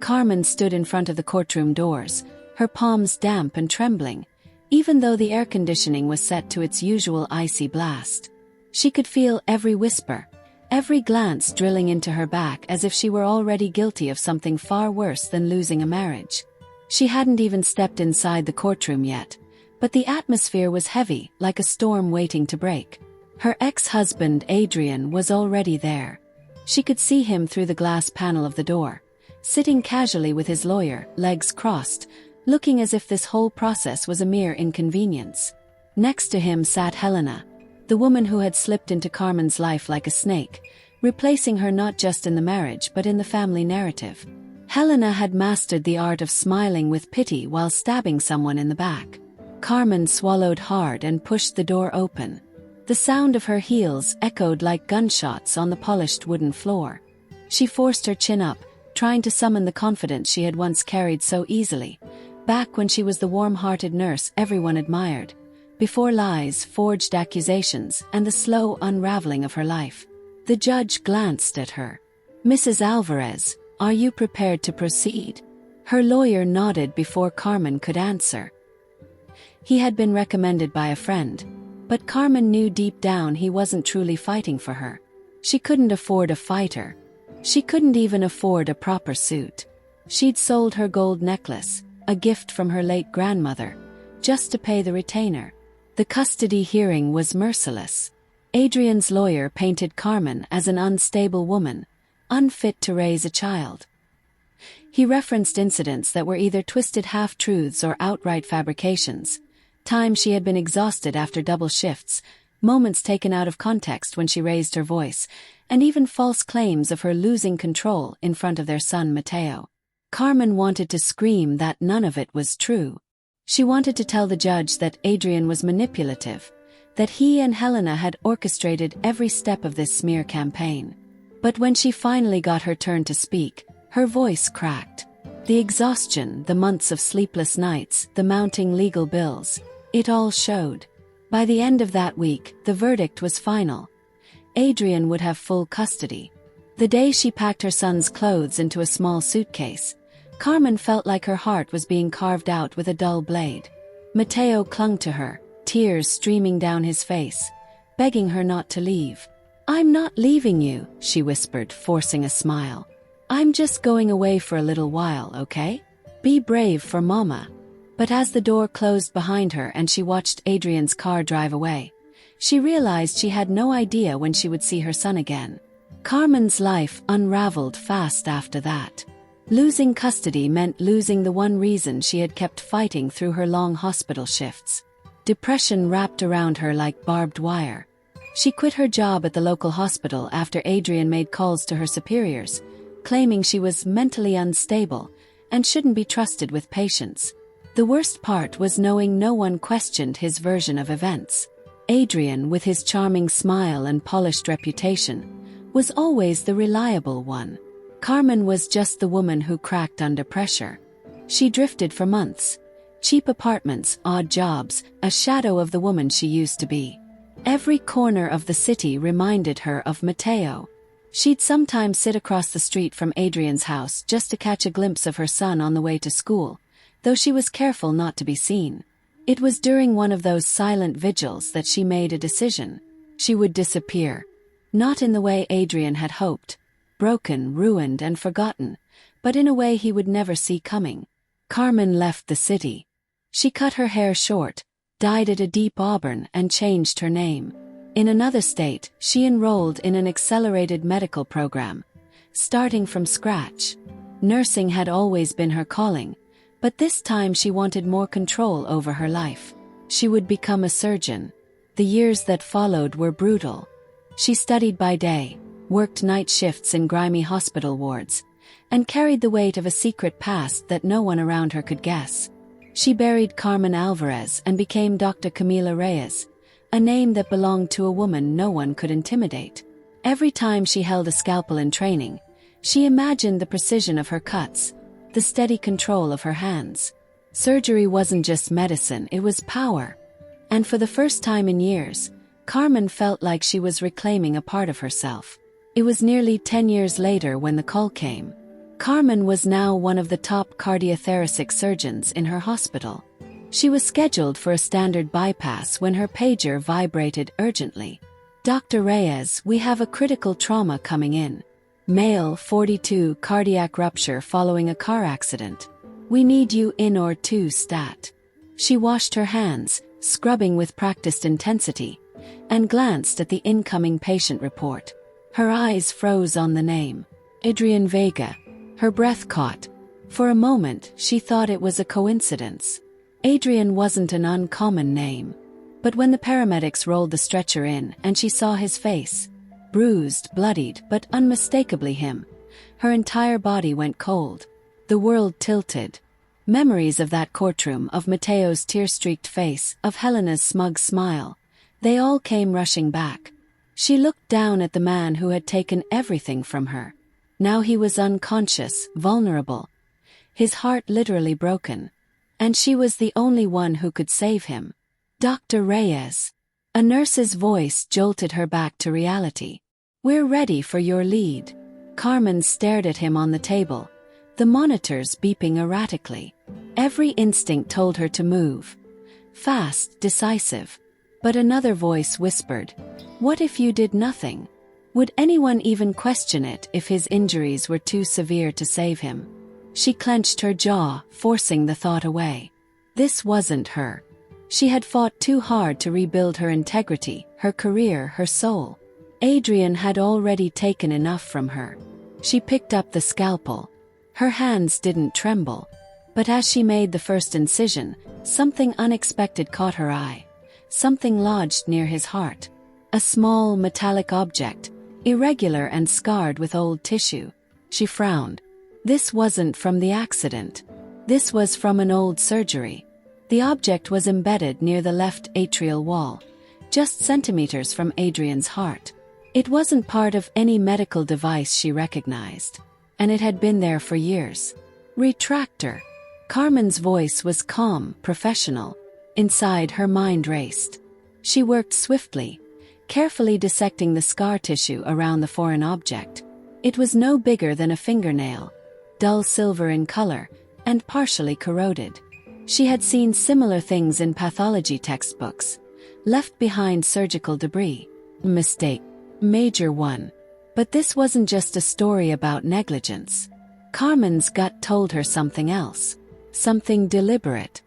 Carmen stood in front of the courtroom doors, her palms damp and trembling, even though the air conditioning was set to its usual icy blast. She could feel every whisper, every glance drilling into her back as if she were already guilty of something far worse than losing a marriage. She hadn't even stepped inside the courtroom yet, but the atmosphere was heavy, like a storm waiting to break. Her ex-husband, Adrian, was already there. She could see him through the glass panel of the door, sitting casually with his lawyer, legs crossed, looking as if this whole process was a mere inconvenience. Next to him sat Helena, the woman who had slipped into Carmen's life like a snake, replacing her not just in the marriage but in the family narrative. Helena had mastered the art of smiling with pity while stabbing someone in the back. Carmen swallowed hard and pushed the door open. The sound of her heels echoed like gunshots on the polished wooden floor. She forced her chin up, trying to summon the confidence she had once carried so easily, back when she was the warm-hearted nurse everyone admired, before lies, forged accusations, and the slow unraveling of her life. The judge glanced at her. "Mrs. Alvarez, are you prepared to proceed?" Her lawyer nodded before Carmen could answer. He had been recommended by a friend, but Carmen knew deep down he wasn't truly fighting for her. She couldn't afford a fighter. She couldn't even afford a proper suit. She'd sold her gold necklace, a gift from her late grandmother, just to pay the retainer. The custody hearing was merciless. Adrian's lawyer painted Carmen as an unstable woman, unfit to raise a child. He referenced incidents that were either twisted half-truths or outright fabrications, times she had been exhausted after double shifts, moments taken out of context when she raised her voice, and even false claims of her losing control in front of their son Mateo. Carmen wanted to scream that none of it was true. She wanted to tell the judge that Adrian was manipulative, that he and Helena had orchestrated every step of this smear campaign. But when she finally got her turn to speak, her voice cracked. The exhaustion, the months of sleepless nights, the mounting legal bills, it all showed. By the end of that week, the verdict was final. Adrian would have full custody. The day she packed her son's clothes into a small suitcase, Carmen felt like her heart was being carved out with a dull blade. Mateo clung to her, tears streaming down his face, begging her not to leave. "I'm not leaving you," she whispered, forcing a smile. "I'm just going away for a little while, okay? Be brave for Mama." But as the door closed behind her and she watched Adrian's car drive away, she realized she had no idea when she would see her son again. Carmen's life unraveled fast after that. Losing custody meant losing the one reason she had kept fighting through her long hospital shifts. Depression wrapped around her like barbed wire. She quit her job at the local hospital after Adrian made calls to her superiors, claiming she was mentally unstable and shouldn't be trusted with patients. The worst part was knowing no one questioned his version of events. Adrian, with his charming smile and polished reputation, was always the reliable one. Carmen was just the woman who cracked under pressure. She drifted for months. Cheap apartments, odd jobs, a shadow of the woman she used to be. Every corner of the city reminded her of Mateo. She'd sometimes sit across the street from Adrian's house just to catch a glimpse of her son on the way to school, though she was careful not to be seen. It was during one of those silent vigils that she made a decision. She would disappear. Not in the way Adrian had hoped, broken, ruined, and forgotten, but in a way he would never see coming. Carmen left the city. She cut her hair short, dyed it a deep auburn, and changed her name. In another state, she enrolled in an accelerated medical program, starting from scratch. Nursing had always been her calling, but this time she wanted more control over her life. She would become a surgeon. The years that followed were brutal. She studied by day, worked night shifts in grimy hospital wards, and carried the weight of a secret past that no one around her could guess. She buried Carmen Alvarez and became Dr. Camila Reyes, a name that belonged to a woman no one could intimidate. Every time she held a scalpel in training, she imagined the precision of her cuts, the steady control of her hands. Surgery wasn't just medicine, it was power. And for the first time in years, Carmen felt like she was reclaiming a part of herself. It was nearly 10 years later when the call came. Carmen was now one of the top cardiothoracic surgeons in her hospital. She was scheduled for a standard bypass when her pager vibrated urgently. "Dr. Reyes, we have a critical trauma coming in. Male, 42, cardiac rupture following a car accident. We need you in or two stat." She washed her hands, scrubbing with practiced intensity, and glanced at the incoming patient report. Her eyes froze on the name. Adrian Vega. Her breath caught. For a moment, she thought it was a coincidence. Adrian wasn't an uncommon name. But when the paramedics rolled the stretcher in and she saw his face, bruised, bloodied, but unmistakably him, her entire body went cold. The world tilted. Memories of that courtroom, of Mateo's tear-streaked face, of Helena's smug smile, they all came rushing back. She looked down at the man who had taken everything from her. Now he was unconscious, vulnerable, his heart literally broken. And she was the only one who could save him. "Dr. Reyes." A nurse's voice jolted her back to reality. "We're ready for your lead." Carmen stared at him on the table, the monitors beeping erratically. Every instinct told her to move. Fast, decisive. But another voice whispered, "What if you did nothing? Would anyone even question it if his injuries were too severe to save him?" She clenched her jaw, forcing the thought away. This wasn't her. She had fought too hard to rebuild her integrity, her career, her soul. Adrian had already taken enough from her. She picked up the scalpel. Her hands didn't tremble. But as she made the first incision, something unexpected caught her eye. Something lodged near his heart. A small, metallic object, irregular and scarred with old tissue. She frowned. This wasn't from the accident. This was from an old surgery. The object was embedded near the left atrial wall, just centimeters from Adrian's heart. It wasn't part of any medical device she recognized, and it had been there for years. "Retractor." Carmen's voice was calm, professional. Inside, her mind raced. She worked swiftly, carefully dissecting the scar tissue around the foreign object. It was no bigger than a fingernail, dull silver in color, and partially corroded. She had seen similar things in pathology textbooks, left behind surgical debris. Mistake. Major one. But this wasn't just a story about negligence. Carmen's gut told her something else. Something deliberate.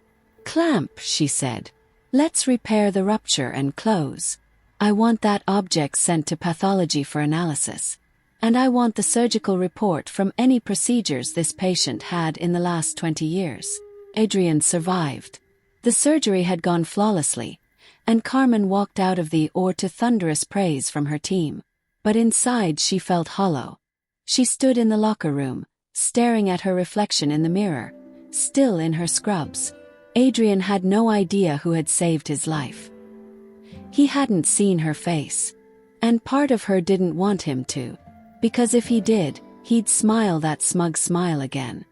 "Clamp," she said. "Let's repair the rupture and close. I want that object sent to pathology for analysis. And I want the surgical report from any procedures this patient had in the last 20 years. Adrian survived. The surgery had gone flawlessly, and Carmen walked out of the OR to thunderous praise from her team. But inside she felt hollow. She stood in the locker room, staring at her reflection in the mirror, still in her scrubs. Adrian had no idea who had saved his life. He hadn't seen her face. And part of her didn't want him to. Because if he did, he'd smile that smug smile again.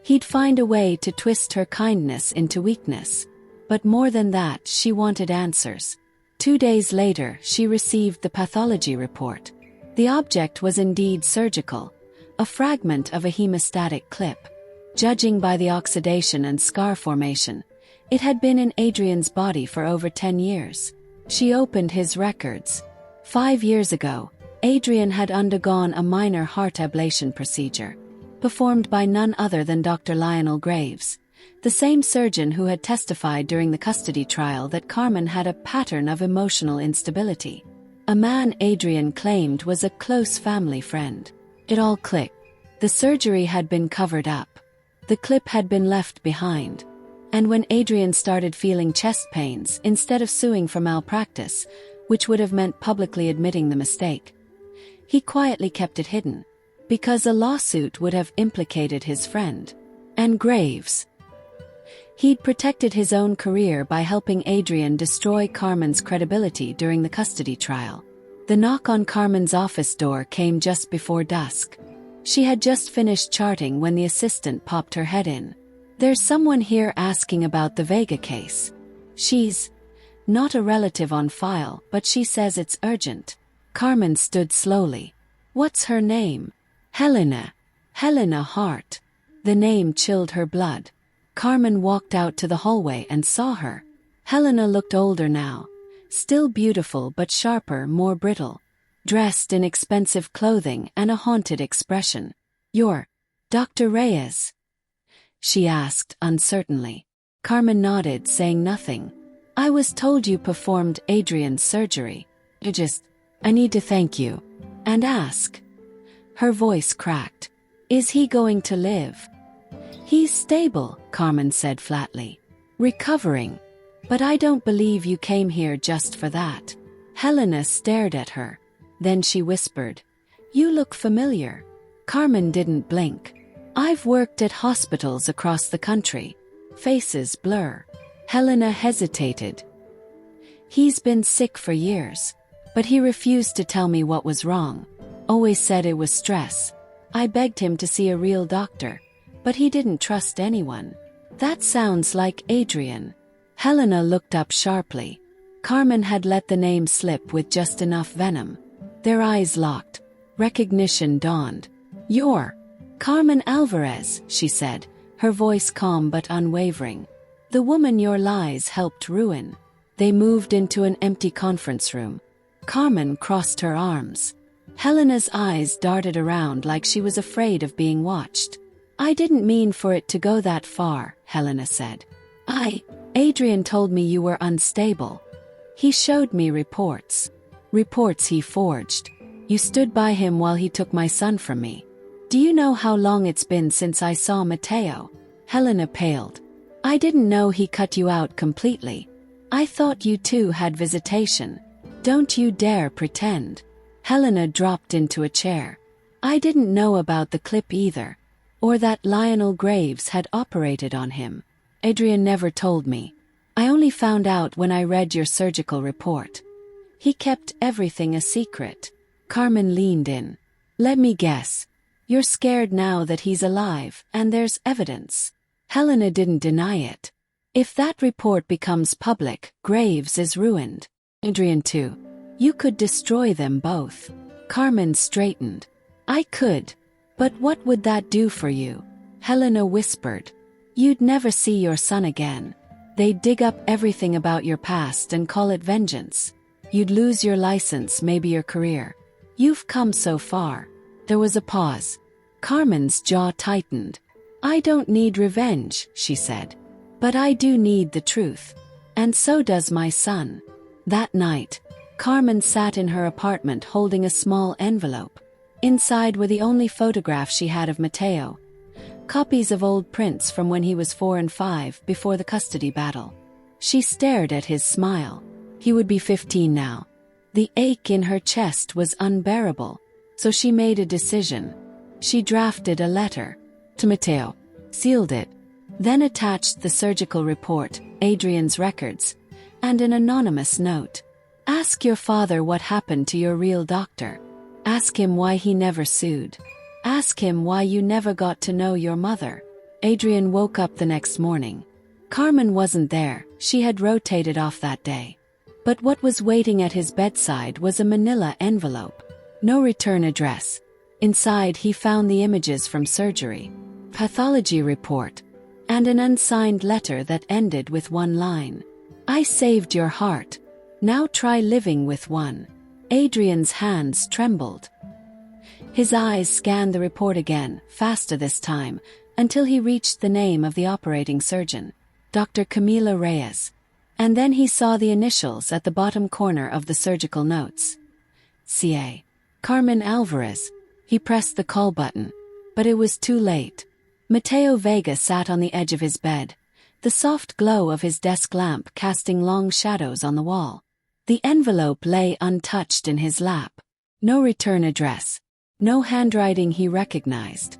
He'd find a way to twist her kindness into weakness. But more than that, she wanted answers. 2 days later, she received the pathology report. The object was indeed surgical, a fragment of a hemostatic clip. Judging by the oxidation and scar formation, it had been in Adrian's body for over 10 years. She opened his records. 5 years ago, Adrian had undergone a minor heart ablation procedure, performed by none other than Dr. Lionel Graves, the same surgeon who had testified during the custody trial that Carmen had a pattern of emotional instability. A man Adrian claimed was a close family friend. It all clicked. The surgery had been covered up. The clip had been left behind. And when Adrian started feeling chest pains, instead of suing for malpractice, which would have meant publicly admitting the mistake, he quietly kept it hidden, because a lawsuit would have implicated his friend. And Graves. He'd protected his own career by helping Adrian destroy Carmen's credibility during the custody trial. The knock on Carmen's office door came just before dusk. She had just finished charting when the assistant popped her head in. "There's someone here asking about the Vega case. She's not a relative on file, but she says it's urgent." Carmen stood slowly. "What's her name?" "Helena." Helena Hart. The name chilled her blood. Carmen walked out to the hallway and saw her. Helena looked older now. Still beautiful but sharper, more brittle. Dressed in expensive clothing and a haunted expression. "You're Dr. Reyes?" she asked uncertainly. Carmen nodded, saying nothing. "I was told you performed Adrian's surgery. I need to thank you. And ask." Her voice cracked. "Is he going to live?" "He's stable," Carmen said flatly. "Recovering. But I don't believe you came here just for that." Helena stared at her. Then she whispered, "You look familiar." Carmen didn't blink. "I've worked at hospitals across the country." Faces blur. Helena hesitated. "He's been sick for years. But he refused to tell me what was wrong. Always said it was stress. I begged him to see a real doctor. But he didn't trust anyone." "That sounds like Adrian." Helena looked up sharply. Carmen had let the name slip with just enough venom. Their eyes locked. Recognition dawned. "You're Carmen Alvarez," she said, her voice calm but unwavering. "The woman your lies helped ruin." They moved into an empty conference room. Carmen crossed her arms. Helena's eyes darted around like she was afraid of being watched. "I didn't mean for it to go that far," Helena said. Adrian told me you were unstable. He showed me reports. Reports he forged. You stood by him while he took my son from me. Do you know how long it's been since I saw Mateo?" Helena paled. "I didn't know he cut you out completely. I thought you two had visitation. Don't you dare pretend." Helena dropped into a chair. "I didn't know about the clip either. Or that Lionel Graves had operated on him. Adrian never told me. I only found out when I read your surgical report. He kept everything a secret." Carmen leaned in. "Let me guess. You're scared now that he's alive, and there's evidence." Helena didn't deny it. "If that report becomes public, Graves is ruined. Adrian too. You could destroy them both." Carmen straightened. "I could. But what would that do for you?" Helena whispered. "You'd never see your son again. They'd dig up everything about your past and call it vengeance. You'd lose your license, maybe your career. You've come so far." There was a pause. Carmen's jaw tightened. "I don't need revenge," she said. "But I do need the truth. And so does my son." That night, Carmen sat in her apartment holding a small envelope. Inside were the only photographs she had of Mateo. Copies of old prints from when he was 4 and 5 before the custody battle. She stared at his smile. He would be 15 now. The ache in her chest was unbearable. So she made a decision. She drafted a letter to Mateo, sealed it, then attached the surgical report, Adrian's records, and an anonymous note. "Ask your father what happened to your real doctor. Ask him why he never sued. Ask him why you never got to know your mother." Adrian woke up the next morning. Carmen wasn't there, she had rotated off that day. But what was waiting at his bedside was a manila envelope. No return address. Inside he found the images from surgery, pathology report, and an unsigned letter that ended with one line. "I saved your heart. Now try living with one." Adrian's hands trembled. His eyes scanned the report again, faster this time, until he reached the name of the operating surgeon, Dr. Camila Reyes. And then he saw the initials at the bottom corner of the surgical notes. C.A. Carmen Alvarez. He pressed the call button. But it was too late. Mateo Vega sat on the edge of his bed, the soft glow of his desk lamp casting long shadows on the wall. The envelope lay untouched in his lap. No return address. No handwriting he recognized.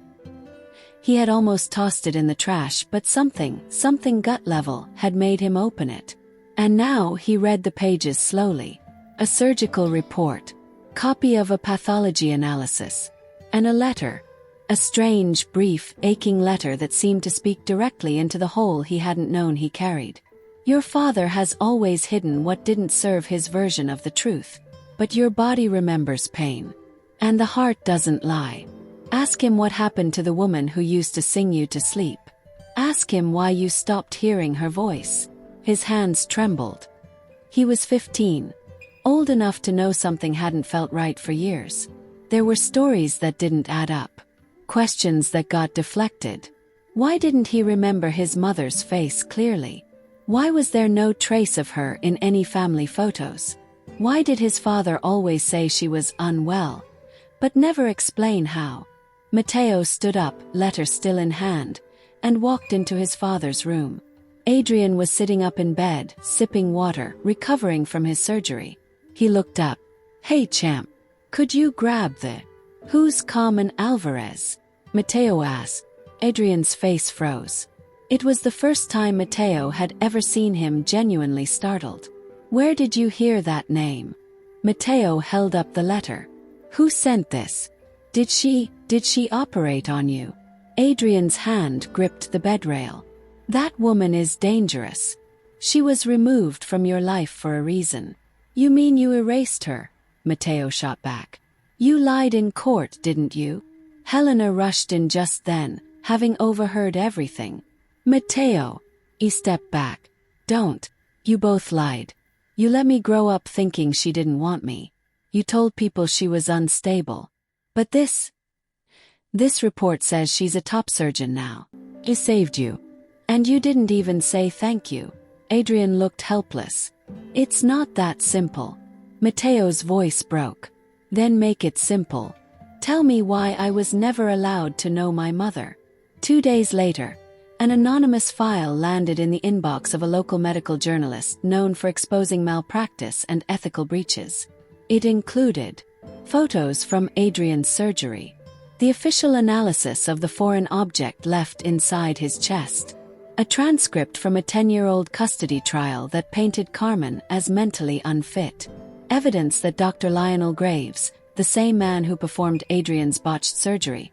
He had almost tossed it in the trash, but something gut level, had made him open it. And now he read the pages slowly. A surgical report. Copy of a pathology analysis. And a letter. A strange, brief, aching letter that seemed to speak directly into the hole he hadn't known he carried. "Your father has always hidden what didn't serve his version of the truth. But your body remembers pain. And the heart doesn't lie. Ask him what happened to the woman who used to sing you to sleep. Ask him why you stopped hearing her voice. His hands trembled. He was 15, old enough to know something hadn't felt right for years. There were stories that didn't add up, questions that got deflected. Why didn't he remember his mother's face clearly? Why was there no trace of her in any family photos? Why did his father always say she was unwell, but never explain how? Matteo stood up, letter still in hand, and walked into his father's room. Adrian was sitting up in bed, sipping water, recovering from his surgery. He looked up. "Hey champ, could you grab the... Who's Carmen Alvarez?" Matteo asked. Adrian's face froze. It was the first time Matteo had ever seen him genuinely startled. "Where did you hear that name?" Matteo held up the letter. "Who sent this? Did she operate on you?" Adrian's hand gripped the bedrail. "That woman is dangerous. She was removed from your life for a reason." "You mean you erased her?" Matteo shot back. "You lied in court, didn't you?" Helena rushed in just then, having overheard everything. "Matteo!" He stepped back. "Don't. You both lied. You let me grow up thinking she didn't want me. You told people she was unstable. But this report says she's a top surgeon now. He saved you. And you didn't even say thank you." Adrian looked helpless. "It's not that simple." Matteo's voice broke. "Then make it simple. Tell me why I was never allowed to know my mother." 2 days later, an anonymous file landed in the inbox of a local medical journalist known for exposing malpractice and ethical breaches. It included photos from Adrian's surgery, the official analysis of the foreign object left inside his chest, a transcript from a 10-year-old custody trial that painted Carmen as mentally unfit, evidence that Dr. Lionel Graves, the same man who performed Adrian's botched surgery,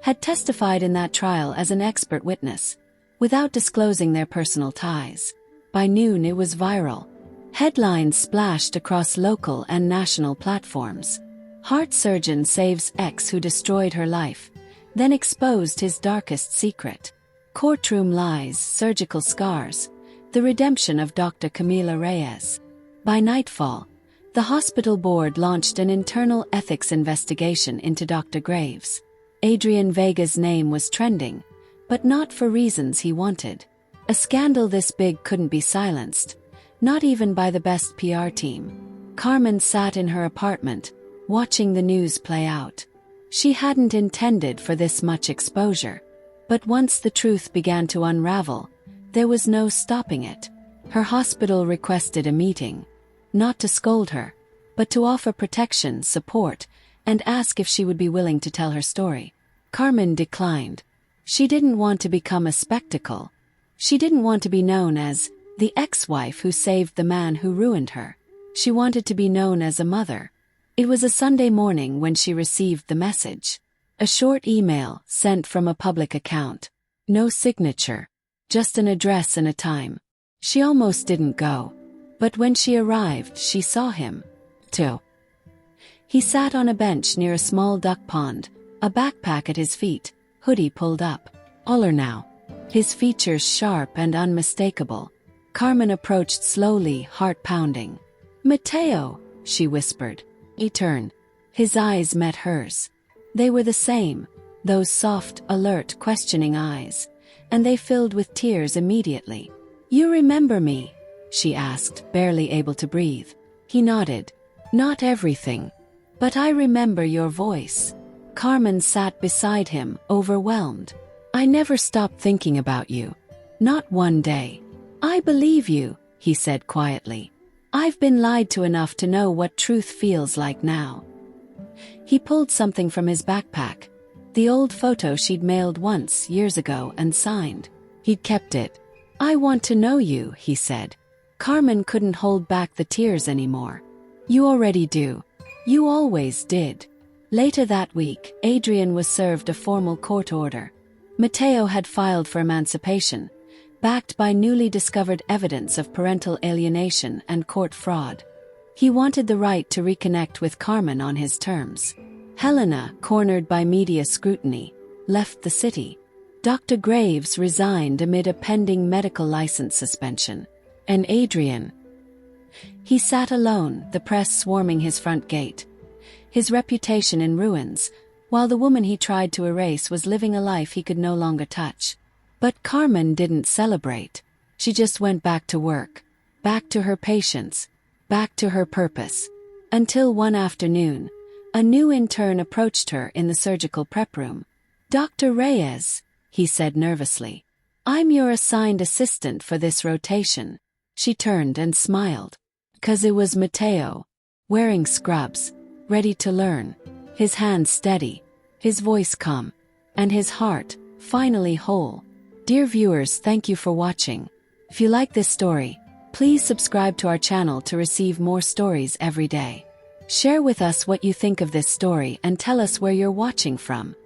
had testified in that trial as an expert witness, without disclosing their personal ties. By noon it was viral. Headlines splashed across local and national platforms. Heart surgeon saves ex who destroyed her life, then exposed his darkest secret. Courtroom lies, surgical scars, the redemption of Dr. Camila Reyes. By nightfall, the hospital board launched an internal ethics investigation into Dr. Graves. Adrian Vega's name was trending, but not for reasons he wanted. A scandal this big couldn't be silenced, not even by the best PR team. Carmen sat in her apartment, watching the news play out. She hadn't intended for this much exposure. But once the truth began to unravel, there was no stopping it. Her hospital requested a meeting. Not to scold her, but to offer protection, support, and ask if she would be willing to tell her story. Carmen declined. She didn't want to become a spectacle. She didn't want to be known as the ex-wife who saved the man who ruined her. She wanted to be known as a mother. It was a Sunday morning when she received the message. A short email sent from a public account. No signature, just an address and a time. She almost didn't go. But when she arrived, she saw him, too. He sat on a bench near a small duck pond, a backpack at his feet, hoodie pulled up. Taller now, his features sharp and unmistakable. Carmen approached slowly, heart pounding. "Matteo," she whispered. He turned. His eyes met hers. They were the same, those soft, alert, questioning eyes, and they filled with tears immediately. "You remember me?" she asked, barely able to breathe. He nodded. "Not everything, but I remember your voice." Carmen sat beside him, overwhelmed. "I never stopped thinking about you. Not one day." "I believe you," he said quietly. "I've been lied to enough to know what truth feels like now." He pulled something from his backpack, the old photo she'd mailed once, years ago, and signed. He'd kept it. "I want to know you," he said. Carmen couldn't hold back the tears anymore. "You already do. You always did." Later that week, Adrian was served a formal court order. Matteo had filed for emancipation, backed by newly discovered evidence of parental alienation and court fraud. He wanted the right to reconnect with Carmen on his terms. Helena, cornered by media scrutiny, left the city. Dr. Graves resigned amid a pending medical license suspension. And Adrian? He sat alone, the press swarming his front gate. His reputation in ruins, while the woman he tried to erase was living a life he could no longer touch. But Carmen didn't celebrate. She just went back to work, back to her patients, back to her purpose. Until one afternoon, a new intern approached her in the surgical prep room. "Dr. Reyes," he said nervously, "I'm your assigned assistant for this rotation." She turned and smiled. 'Cause it was Mateo, wearing scrubs, ready to learn, his hands steady, his voice calm, and his heart finally whole. Dear viewers, thank you for watching. If you like this story, please subscribe to our channel to receive more stories every day. Share with us what you think of this story and tell us where you're watching from.